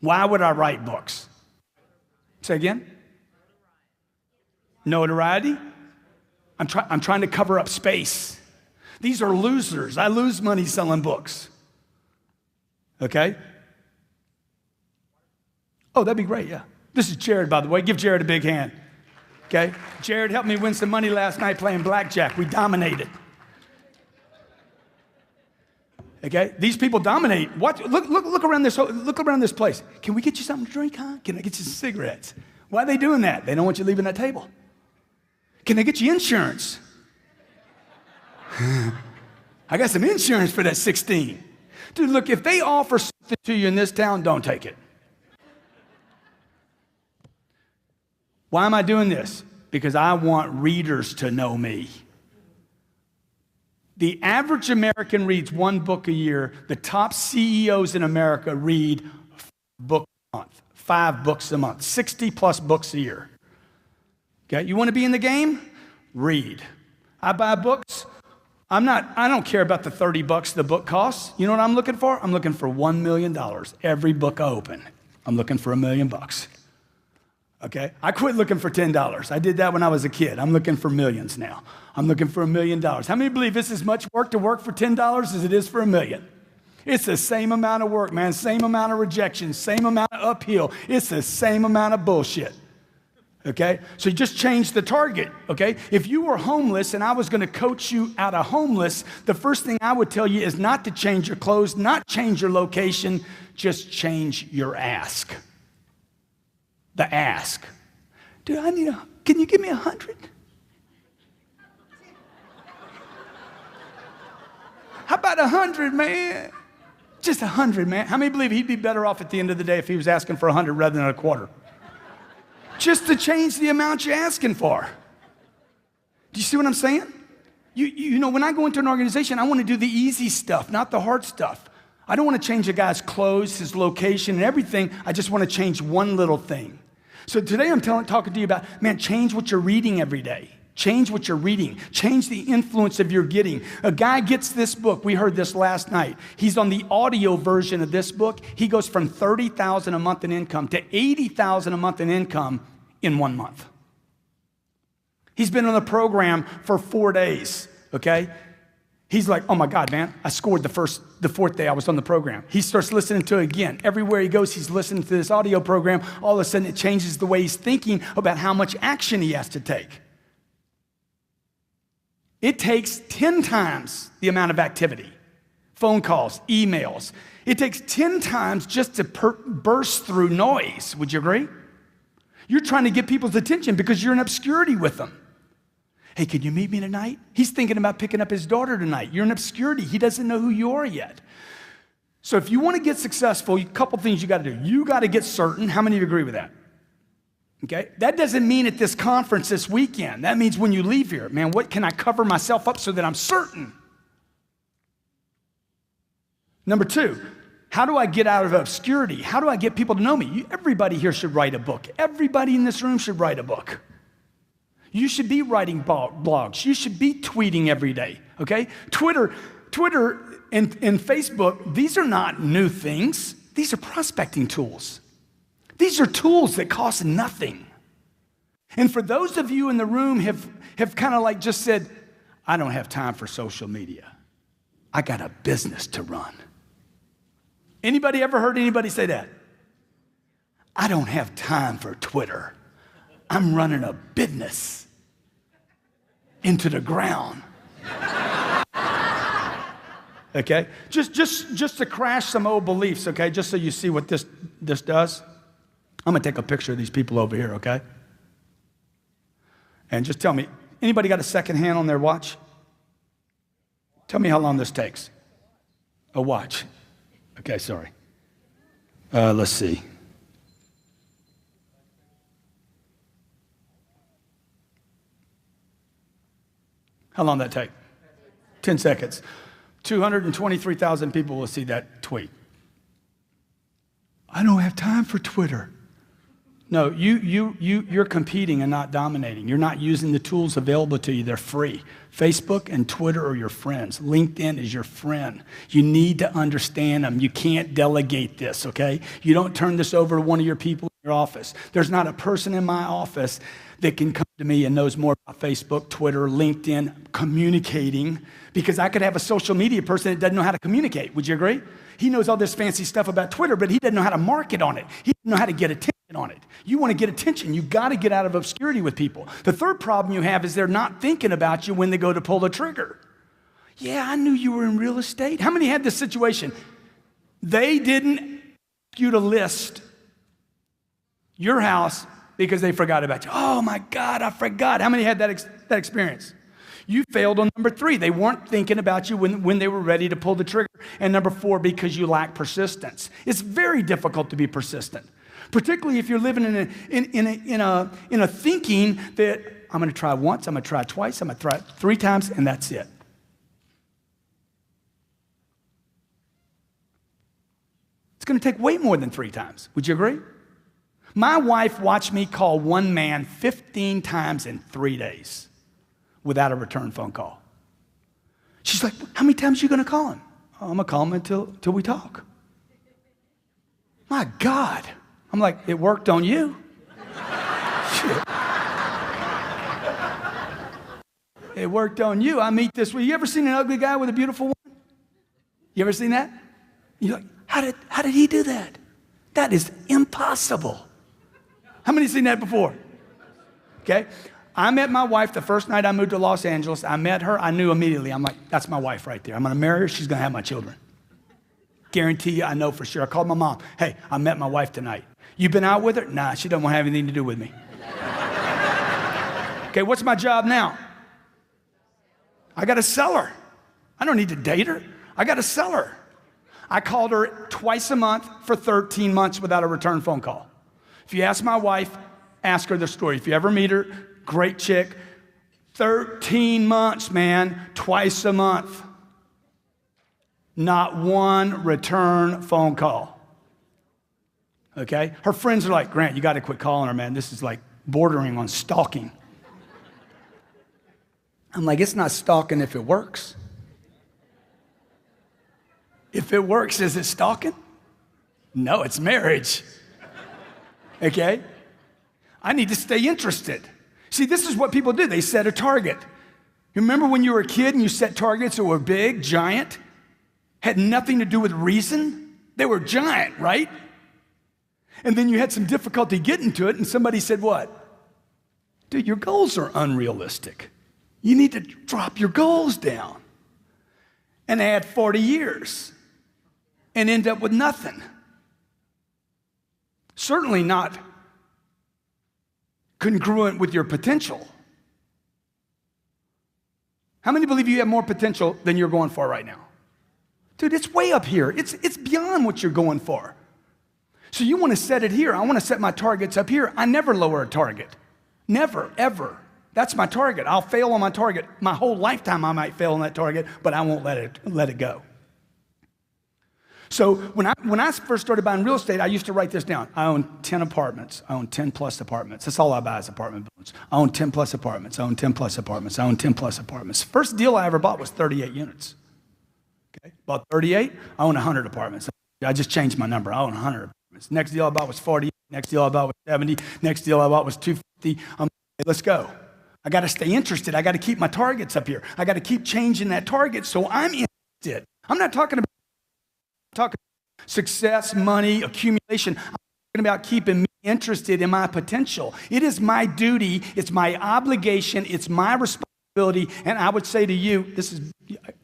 Why would I write books? Say again? Notoriety? I'm trying to cover up space. These are losers. I lose money selling books. Okay? Oh, that'd be great, yeah. This is Jared, by the way. Give Jared a big hand. Okay? Jared helped me win some money last night playing blackjack. We dominated. Okay? These people dominate. Look around this place. Can we get you something to drink, huh? Can I get you some cigarettes? Why are they doing that? They don't want you leaving that table. Can I get you insurance? I got some insurance for that 16. Dude, look, if they offer something to you in this town, don't take it. Why am I doing this? Because I want readers to know me. The average American reads 1 book a year. The top CEOs in America read a book a month, 5 books a month, 60 plus books a year. Okay, you want to be in the game? Read. I buy books. I don't care about the $30 the book costs. You know what I'm looking for? I'm looking for $1 million. Every book I open, I'm looking for $1 million. Okay? I quit looking for $10. I did that when I was a kid. I'm looking for millions now. I'm looking for $1 million. How many believe it's as much work to work for $10 as it is for $1 million? It's the same amount of work, man. Same amount of rejection, same amount of uphill. It's the same amount of bullshit. Okay? So you just change the target, okay? If you were homeless and I was going to coach you out of homeless, the first thing I would tell you is not to change your clothes, not change your location, just change your ask. The ask. Dude, can you give me 100? How about 100, man? Just 100, man. How many believe he'd be better off at the end of the day if he was asking for 100 rather than a quarter? Just to change the amount you're asking for. Do you see what I'm saying? You know, when I go into an organization, I want to do the easy stuff, not the hard stuff. I don't want to change a guy's clothes, his location, and everything. I just want to change one little thing. So today I'm talking to you about, man, change what you're reading every day. Change what you're reading. Change the influence of your getting. A guy gets this book. We heard this last night. He's on the audio version of this book. He goes from $30,000 a month in income to $80,000 a month in income in 1 month. He's been on the program for 4 days, okay? He's like, oh my God, man, I scored the 4th day I was on the program. He starts listening to it again. Everywhere he goes, he's listening to this audio program. All of a sudden, it changes the way he's thinking about how much action he has to take. It takes 10 times the amount of activity, phone calls, emails. It takes 10 times just to burst through noise. Would you agree? You're trying to get people's attention because you're in obscurity with them. Hey, can you meet me tonight? He's thinking about picking up his daughter tonight. You're in obscurity. He doesn't know who you are yet. So if you want to get successful, a couple things you got to do. You got to get certain. How many of you agree with that? Okay? That doesn't mean at this conference this weekend. That means when you leave here, man, what can I cover myself up so that I'm certain? Number two, how do I get out of obscurity? How do I get people to know me? Everybody here should write a book. Everybody in this room should write a book. You should be writing blogs. You should be tweeting every day, okay? Twitter and Facebook, these are not new things. These are prospecting tools. These are tools that cost nothing. And for those of you in the room have kind of like just said, I don't have time for social media. I got a business to run. Anybody ever heard anybody say that? I don't have time for Twitter. I'm running a business into the ground. Okay? Just to crash some old beliefs, okay? Just so you see what this does. I'm going to take a picture of these people over here, okay? And just tell me, anybody got a second hand on their watch? Tell me how long this takes. A watch. Okay, sorry. Let's see. How long did that take? 10 seconds. 223,000 people will see that tweet. I don't have time for Twitter. No, you're competing and not dominating. You're not using the tools available to you. They're free. Facebook and Twitter are your friends. LinkedIn is your friend. You need to understand them. You can't delegate this, okay? You don't turn this over to one of your people in your office. There's not a person in my office that can come to me and knows more about Facebook, Twitter, LinkedIn, communicating, because I could have a social media person that doesn't know how to communicate. Would you agree? He knows all this fancy stuff about Twitter, but he doesn't know how to market on it. He doesn't know how to get attention on it. You want to get attention, you got to get out of obscurity with people. The third problem you have is they're not thinking about you when they go to pull the trigger. Yeah, I knew you were in real estate. How many had this situation? They didn't ask you to list your house because they forgot about you. Oh my God, I forgot. How many had that experience? You failed on number 3. They weren't thinking about you when they were ready to pull the trigger. And number 4, because you lack persistence. It's very difficult to be persistent, particularly if you're living in a thinking that I'm going to try once, I'm going to try twice, I'm going to try 3 times, and that's it. It's going to take way more than 3 times. Would you agree? My wife watched me call one man 15 times in 3 days without a return phone call. She's like, how many times are you going to call him? Oh, I'm going to call him until we talk. My God. I'm like, it worked on you. Shit. It worked on you. I meet this. You ever seen an ugly guy with a beautiful woman? You ever seen that? You're like, how did he do that? That is impossible. How many seen that before? Okay. I met my wife the first night I moved to Los Angeles. I met her. I knew immediately. I'm like, that's my wife right there. I'm going to marry her. She's going to have my children. Guarantee you, I know for sure. I called my mom. Hey, I met my wife tonight. You been out with her? Nah, she doesn't want to have anything to do with me. Okay, what's my job now? I got to sell her. I don't need to date her. I got to sell her. I called her twice a month for 13 months without a return phone call. If you ask my wife, ask her the story. If you ever meet her, great chick. 13 months, man, twice a month. Not one return phone call. Okay? Her friends are like, Grant, you got to quit calling her, man. This is like bordering on stalking. I'm like, it's not stalking if it works. If it works, is it stalking? No, it's marriage. Okay? I need to stay interested. See, this is what people do. They set a target. You remember when you were a kid and you set targets that were big, giant, had nothing to do with reason? They were giant, right? And then you had some difficulty getting to it, and somebody said, what? Dude, your goals are unrealistic. You need to drop your goals down and add 40 years and end up with nothing. Certainly not congruent with your potential. How many believe you have more potential than you're going for right now? Dude, it's way up here. It's beyond what you're going for. So you want to set it here. I want to set my targets up here. I never lower a target. Never, ever. That's my target. I'll fail on my target. My whole lifetime I might fail on that target, but I won't let it go. So when I first started buying real estate, I used to write this down. I own 10 apartments. I own 10 plus apartments. That's all I buy is apartment buildings. I own 10 plus apartments. I own 10 plus apartments. I own 10 plus apartments. First deal I ever bought was 38 units. Okay, bought 38. I own 100 apartments. I just changed my number. I own 100 apartments. Next deal I bought was 40. Next deal I bought was 70. Next deal I bought was 250. Let's go. I got to stay interested. I got to keep my targets up here. I got to keep changing that target so I'm interested. I'm not talking about success, money, accumulation. I'm talking about keeping me interested in my potential. It is my duty. It's my obligation. It's my responsibility. And I would say to you,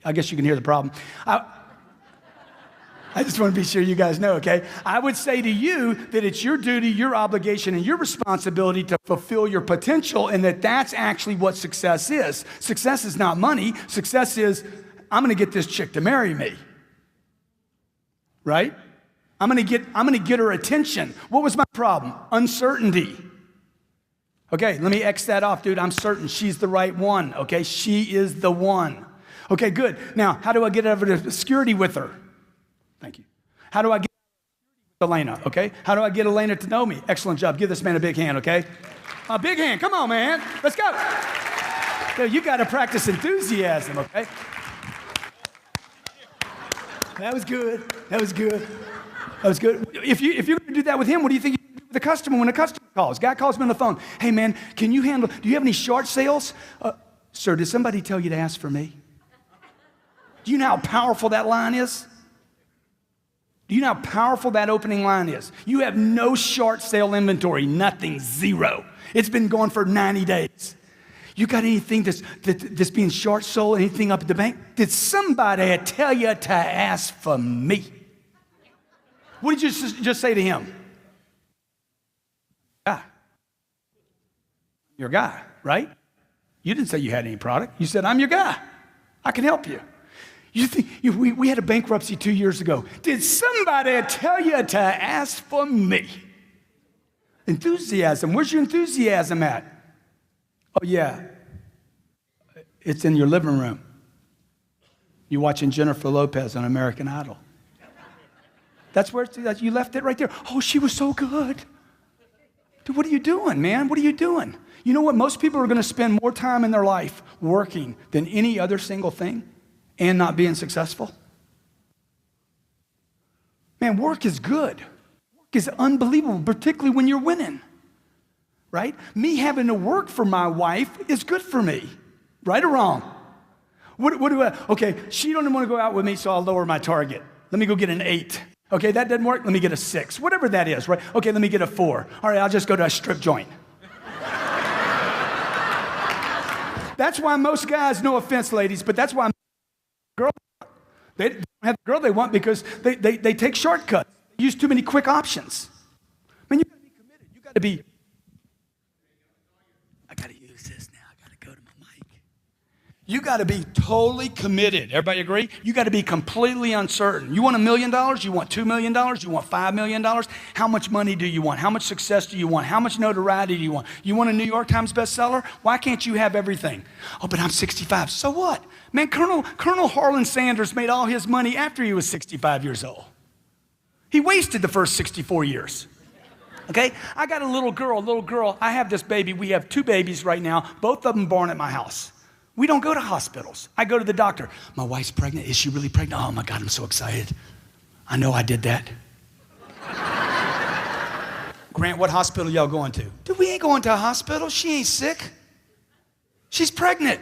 I guess you can hear the problem. I just want to be sure you guys know, okay? I would say to you that it's your duty, your obligation, and your responsibility to fulfill your potential, and that's actually what success is. Success is not money. Success is, I'm going to get this chick to marry me. Right? I'm going to get her attention. What was my problem? Uncertainty. Okay, let me X that off, dude. I'm certain she's the right one. Okay, she is the one. Okay, good. Now, how do I get over to security with her? Thank you. How do I get with Elena? Okay, how do I get Elena to know me? Excellent job. Give this man a big hand. Okay, a big hand. Come on, man. Let's go. Dude, you got to practice enthusiasm. Okay. That was good. That was good. That was good. If you're going to do that with him, what do you think you do with the customer when a customer calls? Guy calls me on the phone. Hey, man, do you have any short sales? Sir, did somebody tell you to ask for me? Do you know how powerful that line is? Do you know how powerful that opening line is? You have no short sale inventory, nothing, zero. It's been going for 90 days. You got anything that's being short sold, anything up at the bank? Did somebody tell you to ask for me? What did you just say to him? Guy. Your guy, right? You didn't say you had any product. You said, I'm your guy. I can help you. You think we had a bankruptcy 2 years ago. Did somebody tell you to ask for me? Enthusiasm. Where's your enthusiasm at? Oh, yeah. It's in your living room. You're watching Jennifer Lopez on American Idol. That's where you left it right there. Oh, she was so good. Dude, what are you doing, man? What are you doing? You know what? Most people are going to spend more time in their life working than any other single thing and not being successful. Man, work is good. Work is unbelievable, particularly when you're winning. Right? Me having to work for my wife is good for me. Right or wrong? Okay, she don't want to go out with me, so I'll lower my target. Let me go get an 8. Okay, that doesn't work. Let me get a 6. Whatever that is, right? Okay, let me get a 4. All right, I'll just go to a strip joint. That's why most guys, no offense, ladies, but that's why they don't have the girl they want because they take shortcuts. They use too many quick options. Man, you got to be committed. You got to be. I got to use this now. I got to go to my mic. You got to be totally committed. Everybody agree? You got to be completely uncertain. You want $1 million? You want $2 million? You want $5 million? How much money do you want? How much success do you want? How much notoriety do you want? You want a New York Times bestseller? Why can't you have everything? Oh, but I'm 65. So what? Man, Colonel Harlan Sanders made all his money after he was 65 years old. He wasted the first 64 years. Okay? I got a little girl. I have this baby. We have 2 babies right now, both of them born at my house. We don't go to hospitals. I go to the doctor. My wife's pregnant. Is she really pregnant? Oh, my God, I'm so excited. I know I did that. Grant, what hospital y'all going to? Dude, we ain't going to a hospital. She ain't sick. She's pregnant.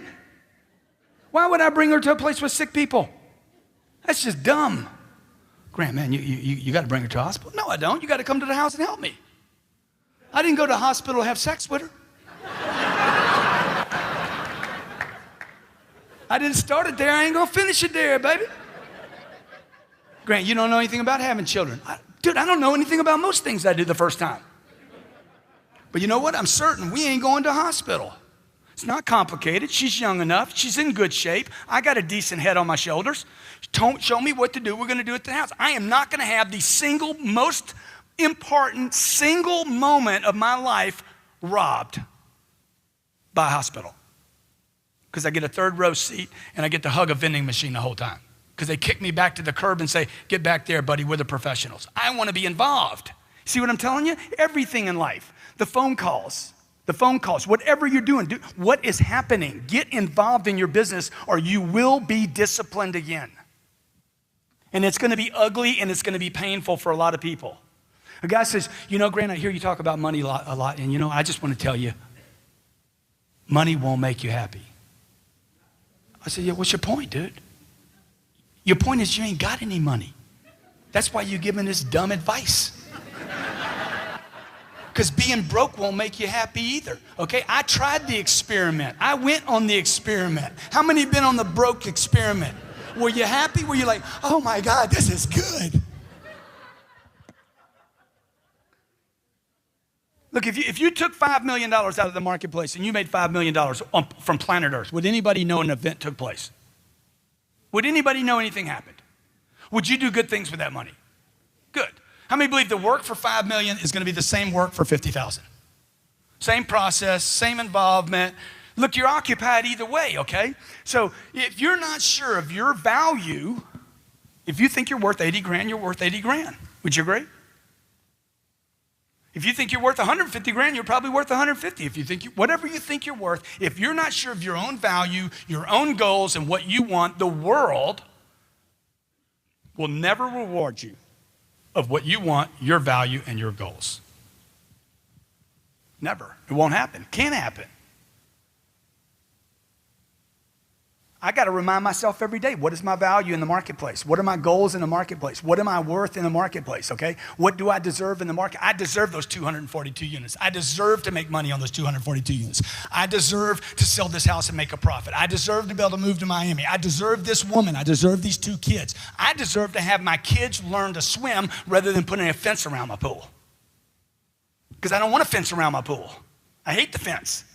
Why would I bring her to a place with sick people? That's just dumb. Grant, man, you got to bring her to a hospital. No, I don't. You got to come to the house and help me. I didn't go to the hospital to have sex with her. I didn't start it there. I ain't going to finish it there, baby. Grant, you don't know anything about having children. Dude, I don't know anything about most things I did the first time. But you know what? I'm certain we ain't going to a hospital. It's not complicated. She's young enough. She's in good shape. I got a decent head on my shoulders. Don't show me what to do. We're going to do it at the house. I am not going to have the single most important single moment of my life robbed by a hospital. Because I get a third row seat and I get to hug a vending machine the whole time. Because they kick me back to the curb and say, get back there, buddy, we're the professionals. I want to be involved. See what I'm telling you? Everything in life. The phone calls, whatever you're doing, what is happening? Get involved in your business or you will be disciplined again. And it's going to be ugly and it's going to be painful for a lot of people. A guy says, Grant, I hear you talk about money a lot, and I just want to tell you, money won't make you happy. I said, yeah, what's your point, dude? Your point is you ain't got any money. That's why you're giving this dumb advice. Because being broke won't make you happy either, okay? I tried the experiment. I went on the experiment. How many have been on the broke experiment? Were you happy? Were you like, oh my God, this is good? Look, if you took $5 million out of the marketplace and you made $5 million from planet Earth, would anybody know an event took place? Would anybody know anything happened? Would you do good things with that money? Good. How many believe the work for $5 million is going to be the same work for $50,000? Same process, same involvement. Look, you're occupied either way, okay? So if you're not sure of your value, if you think you're worth 80 grand, you're worth 80 grand. Would you agree? If you think you're worth 150 grand, you're probably worth 150. If you think whatever you think you're worth, if you're not sure of your own value, your own goals, and what you want, the world will never reward you of what you want, your value, and your goals. Never. It won't happen. Can't happen. I got to remind myself every day, what is my value in the marketplace? What are my goals in the marketplace? What am I worth in the marketplace, okay? What do I deserve in the market? I deserve those 242 units. I deserve to make money on those 242 units. I deserve to sell this house and make a profit. I deserve to be able to move to Miami. I deserve this woman. I deserve these 2 kids. I deserve to have my kids learn to swim rather than putting a fence around my pool. Because I don't want a fence around my pool. I hate the fence.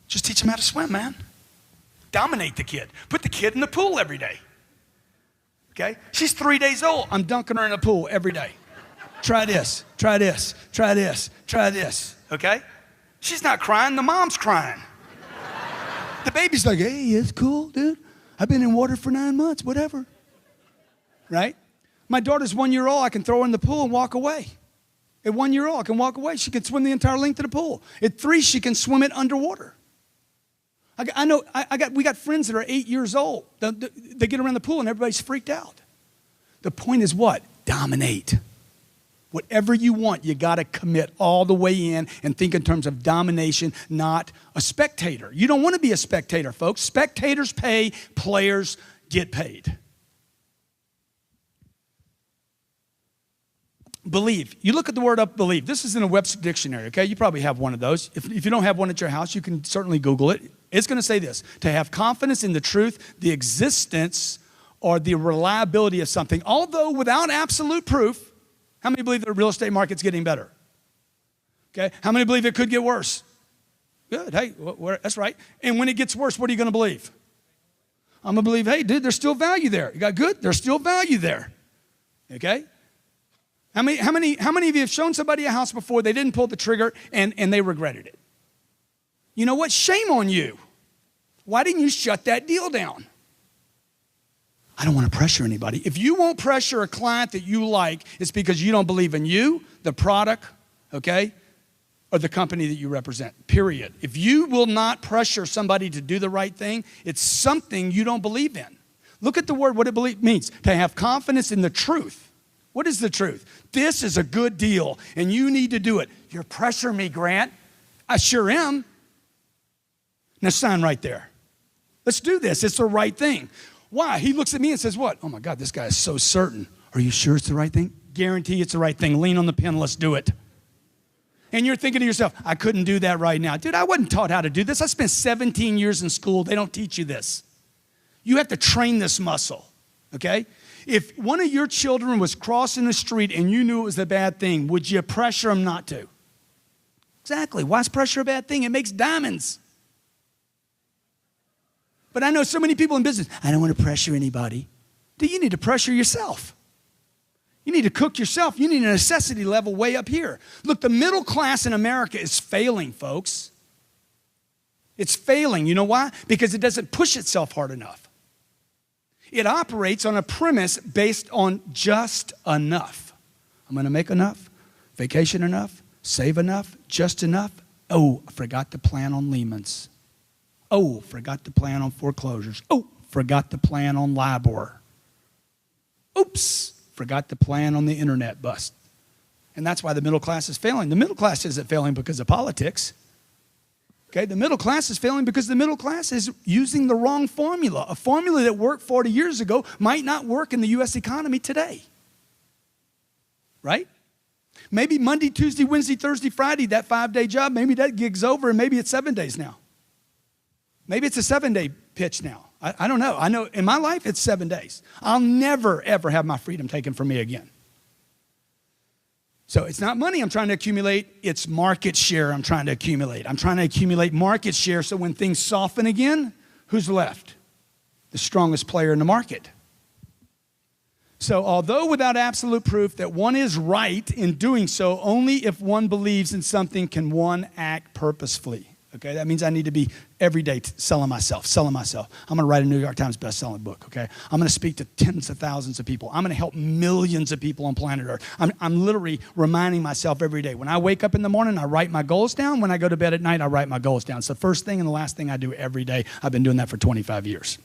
Just teach them how to swim, man. Dominate the kid. Put the kid in the pool every day. Okay? She's 3 days old. I'm dunking her in the pool every day. Try this, try this, try this, try this. Okay? She's not crying. The mom's crying. The baby's like, hey, it's cool, dude. I've been in water for 9 months, whatever. Right? My daughter's 1 year old. I can throw her in the pool and walk away. At 1 year old, I can walk away. She can swim the entire length of the pool. At 3, she can swim it underwater. We got friends that are 8 years old. They get around the pool and everybody's freaked out. The point is what? Dominate. Whatever you want, you got to commit all the way in and think in terms of domination, not a spectator. You don't want to be a spectator, folks. Spectators pay, players get paid. Believe. You look at the word up, believe. This is in a Webster dictionary, okay? You probably have one of those. If you don't have one at your house, you can certainly Google it. It's going to say this: to have confidence in the truth, the existence, or the reliability of something, although without absolute proof. How many believe the real estate market's getting better? Okay. How many believe it could get worse? Good. Hey, that's right. And when it gets worse, what are you going to believe? I'm going to believe, hey, dude, there's still value there. You got good? There's still value there. Okay. How many of you have shown somebody a house before, they didn't pull the trigger, and they regretted it? You know what? Shame on you. Why didn't you shut that deal down? I don't want to pressure anybody. If you won't pressure a client that you like, it's because you don't believe in you, the product, okay, or the company that you represent, period. If you will not pressure somebody to do the right thing, it's something you don't believe in. Look at the word, what it means. To have confidence in the truth. What is the truth? This is a good deal, and you need to do it. You're pressuring me, Grant. I sure am. Now sign right there. Let's do this. It's the right thing. Why? He looks at me and says, what? Oh my God, this guy is so certain. Are you sure it's the right thing? Guarantee it's the right thing. Lean on the pen. Let's do it. And you're thinking to yourself, I couldn't do that right now. Dude, I wasn't taught how to do this. I spent 17 years in school. They don't teach you this. You have to train this muscle, okay? If one of your children was crossing the street and you knew it was a bad thing, would you pressure them not to? Exactly. Why is pressure a bad thing? It makes diamonds. But I know so many people in business, I don't want to pressure anybody. Do you need to pressure yourself? You need to cook yourself. You need a necessity level way up here. Look, the middle class in America is failing, folks. It's failing. You know why? Because it doesn't push itself hard enough. It operates on a premise based on just enough. I'm going to make enough, vacation enough, save enough, just enough. Oh, I forgot to plan on Lehman's. Oh, forgot to plan on foreclosures. Oh, forgot to plan on LIBOR. Oops, forgot to plan on the internet bust. And that's why the middle class is failing. The middle class isn't failing because of politics. Okay, the middle class is failing because the middle class is using the wrong formula. A formula that worked 40 years ago might not work in the U.S. economy today. Right? Maybe Monday, Tuesday, Wednesday, Thursday, Friday, that 5-day job, maybe that gig's over and maybe it's 7 days now. Maybe it's a 7-day pitch now. I don't know. I know in my life it's 7 days. I'll never, ever have my freedom taken from me again. So it's not money I'm trying to accumulate. It's market share I'm trying to accumulate. I'm trying to accumulate market share so when things soften again, who's left? The strongest player in the market. So although without absolute proof that one is right in doing so, only if one believes in something can one act purposefully. Okay, that means I need to be every day selling myself. I'm going to write a New York Times best-selling book, okay? I'm going to speak to tens of thousands of people. I'm going to help millions of people on planet Earth. I'm literally reminding myself every day. When I wake up in the morning, I write my goals down. When I go to bed at night, I write my goals down. It's the first thing and the last thing I do every day. I've been doing that for 25 years.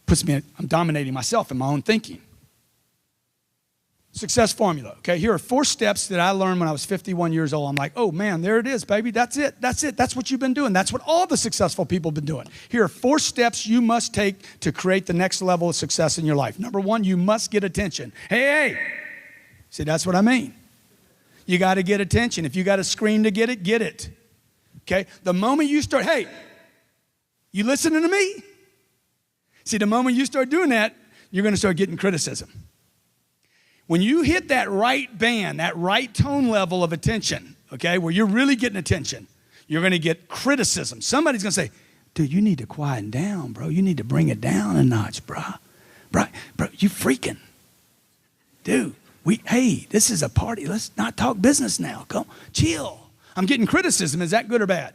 I'm dominating myself in my own thinking. Success formula, okay? Here are 4 steps that I learned when I was 51 years old. I'm like, oh man, there it is, baby. That's it. That's what you've been doing. That's what all the successful people have been doing. Here are 4 steps you must take to create the next level of success in your life. Number 1, you must get attention. Hey. See, that's what I mean. You got to get attention. If you got to scream to get it. Okay? The moment you start, hey, you listening to me? See, the moment you start doing that, you're going to start getting criticism. When you hit that right band, that right tone level of attention, okay, where you're really getting attention, you're going to get criticism. Somebody's going to say, dude, you need to quieten down, bro. You need to bring it down a notch, bro. Bro, you freaking. Dude, hey, this is a party. Let's not talk business now. Come, chill. I'm getting criticism. Is that good or bad?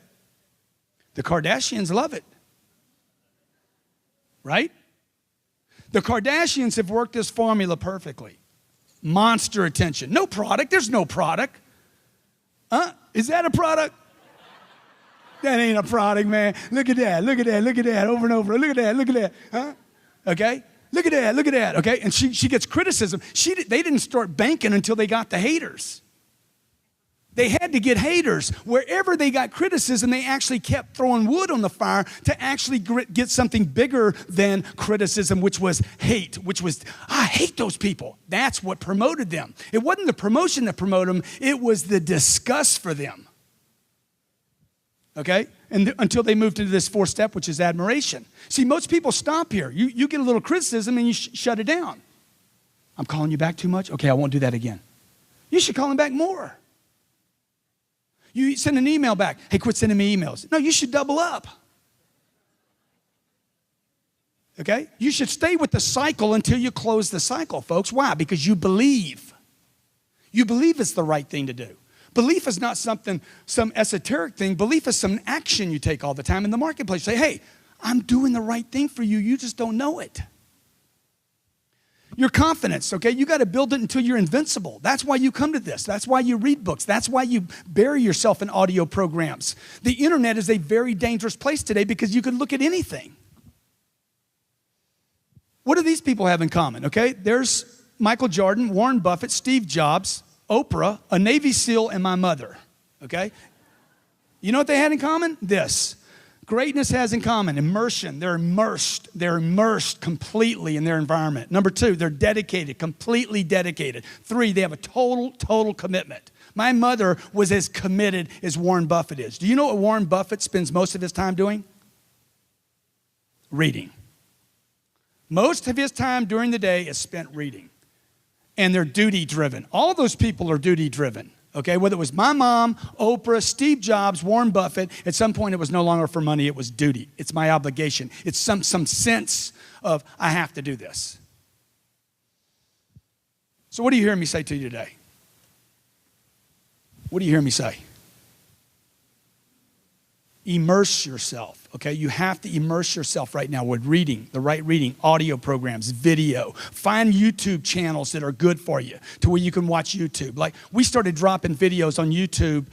The Kardashians love it. Right? The Kardashians have worked this formula perfectly. Monster attention. No product. There's no product. Is that a product? That ain't a product, man. Look at that. Look at that. Look at that. Over and over. Look at that. Look at that. Huh? Okay? Look at that. Look at that. Okay? And she gets criticism. They didn't start banking until they got the haters. They had to get haters. Wherever they got criticism, they actually kept throwing wood on the fire to actually get something bigger than criticism, which was hate, which was, I hate those people. That's what promoted them. It wasn't the promotion that promoted them. It was the disgust for them. Okay? And until they moved into this 4th step, which is admiration. See, most people stop here. You get a little criticism and you shut it down. I'm calling you back too much? Okay, I won't do that again. You should call him back more. You send an email back. Hey, quit sending me emails. No, you should double up. Okay? You should stay with the cycle until you close the cycle, folks. Why? Because you believe. You believe it's the right thing to do. Belief is not some esoteric thing. Belief is some action you take all the time in the marketplace. Say, hey, I'm doing the right thing for you. You just don't know it. Your confidence, okay? You got to build it until you're invincible. That's why you come to this. That's why you read books. That's why you bury yourself in audio programs. The internet is a very dangerous place today because you can look at anything. What do these people have in common, okay? There's Michael Jordan, Warren Buffett, Steve Jobs, Oprah, a Navy SEAL, and my mother, okay? You know what they had in common? This. Greatness has in common immersion. They're immersed completely in their environment. Number 2, they're dedicated, completely dedicated. 3, they have a total commitment. My mother was as committed as Warren Buffett is. Do you know what Warren Buffett spends most of his time doing? Reading. Most of his time during the day is spent reading. And they're duty-driven. All those people are duty-driven. Okay, whether it was my mom, Oprah, Steve Jobs, Warren Buffett, at some point it was no longer for money, it was duty. It's my obligation. It's some sense of, I have to do this. So what are you hearing me say to you today? What are you hearing me say? Immerse yourself, okay? You have to immerse yourself right now with reading, the right reading, audio programs, video. Find YouTube channels that are good for you to where you can watch YouTube. Like we started dropping videos on YouTube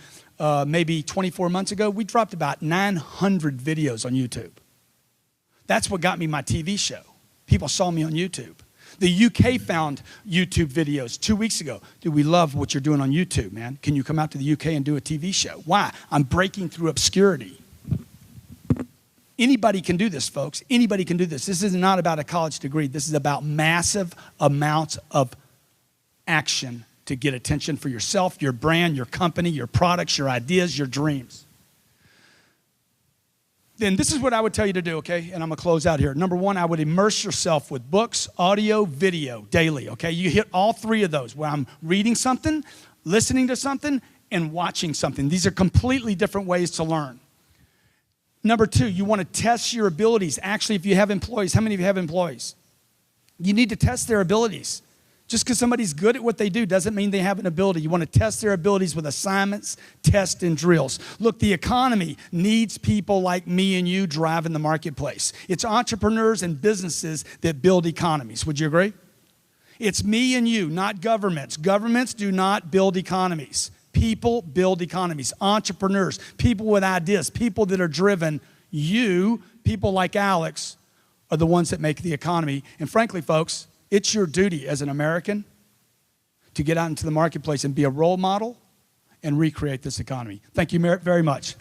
maybe 24 months ago. We dropped about 900 videos on YouTube. That's what got me my TV show. People saw me on YouTube. The UK found YouTube videos 2 weeks ago. Dude, we love what you're doing on YouTube, man. Can you come out to the UK and do a TV show? Why? I'm breaking through obscurity. Anybody can do this, folks. Anybody can do this. This is not about a college degree. This is about massive amounts of action to get attention for yourself, your brand, your company, your products, your ideas, your dreams. Then this is what I would tell you to do, okay? And I'm gonna close out here. Number one, I would immerse yourself with books, audio, video, daily, okay? You hit all three of those where I'm reading something, listening to something, and watching something. These are completely different ways to learn. Number two, you wanna test your abilities. Actually, if you have employees, how many of you have employees? You need to test their abilities. Just because somebody's good at what they do doesn't mean they have an ability. You want to test their abilities with assignments, tests, and drills. Look, the economy needs people like me and you driving the marketplace. It's entrepreneurs and businesses that build economies. Would you agree? It's me and you, not governments. Governments do not build economies. People build economies. Entrepreneurs, people with ideas, people that are driven. You, people like Alex, are the ones that make the economy. And frankly, folks, it's your duty as an American to get out into the marketplace and be a role model and recreate this economy. Thank you very much.